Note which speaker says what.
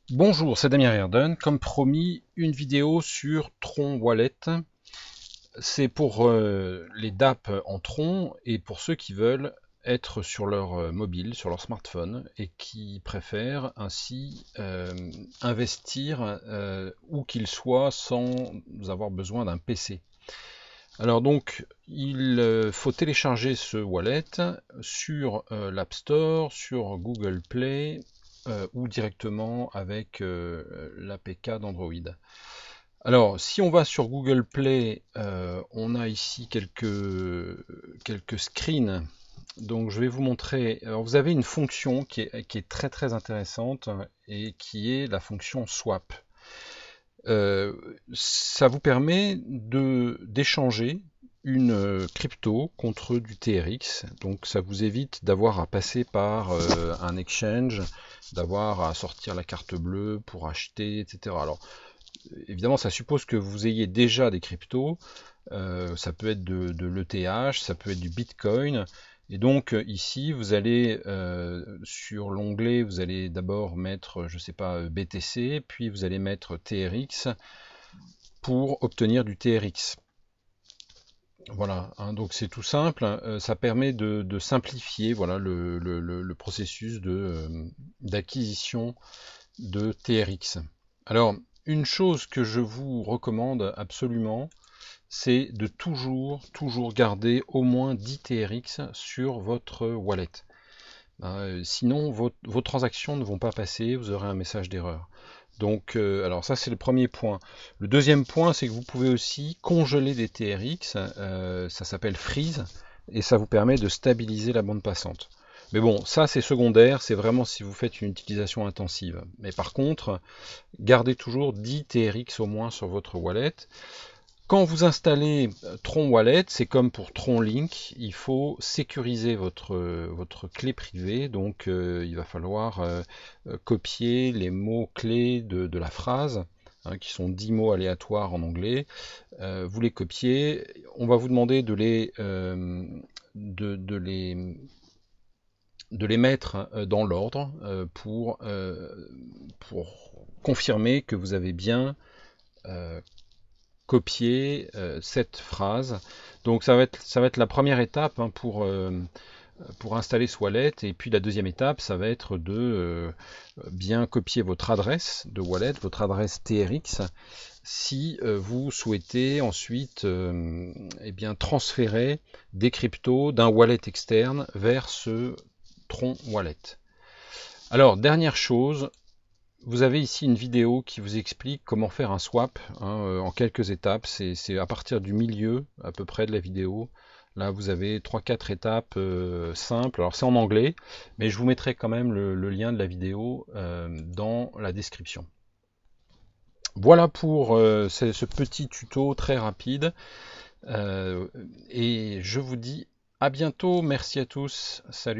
Speaker 1: Bonjour, c'est Damien Reardon. Comme promis, une vidéo sur Tron Wallet. C'est pour les DApp en Tron et pour ceux qui veulent être sur leur mobile, sur leur smartphone et qui préfèrent ainsi investir où qu'ils soient sans avoir besoin d'un PC. Alors donc, il faut télécharger ce wallet sur l'App Store, sur Google Play ou directement avec l'APK d'Android. Alors, si on va sur Google Play, on a ici quelques screens. Donc, je vais vous montrer. Alors, vous avez une fonction qui est très très intéressante et qui est la fonction swap. Ça vous permet d'échanger une crypto contre du TRX. Donc ça vous évite d'avoir à passer par un exchange, d'avoir à sortir la carte bleue pour acheter, etc. Alors évidemment, ça suppose que vous ayez déjà des cryptos. Ça peut être de l'ETH, ça peut être du Bitcoin. Et donc ici, vous allez sur l'onglet, vous allez d'abord mettre, je sais pas, BTC, puis vous allez mettre TRX pour obtenir du TRX. Voilà, hein, donc c'est tout simple, ça permet de simplifier voilà, le processus d'acquisition de TRX. Alors, une chose que je vous recommande absolument, c'est de toujours garder au moins 10 TRX sur votre wallet. Sinon, vos transactions ne vont pas passer, vous aurez un message d'erreur. Donc, alors ça c'est le premier point. Le deuxième point, c'est que vous pouvez aussi congeler des TRX, ça s'appelle freeze, et ça vous permet de stabiliser la bande passante. Mais bon, ça c'est secondaire, c'est vraiment si vous faites une utilisation intensive. Mais par contre, gardez toujours 10 TRX au moins sur votre wallet. Quand vous installez Tron Wallet, c'est comme pour Tron Link, il faut sécuriser votre clé privée, donc il va falloir copier les mots-clés de la phrase, hein, qui sont 10 mots aléatoires en anglais. Vous les copiez, on va vous demander de les mettre dans l'ordre pour confirmer que vous avez bien copier cette phrase. Donc ça va être la première étape hein, pour installer ce wallet. Et puis la deuxième étape, ça va être de bien copier votre adresse de wallet, votre adresse TRX, si vous souhaitez ensuite eh bien, transférer des cryptos d'un wallet externe vers ce Tron Wallet. Alors, dernière chose, vous avez ici une vidéo qui vous explique comment faire un swap hein, en quelques étapes. C'est à partir du milieu à peu près de la vidéo. Là, vous avez 3-4 étapes simples. Alors, c'est en anglais, mais je vous mettrai quand même le lien de la vidéo dans la description. Voilà pour ce petit tuto très rapide. Et je vous dis à bientôt. Merci à tous. Salut.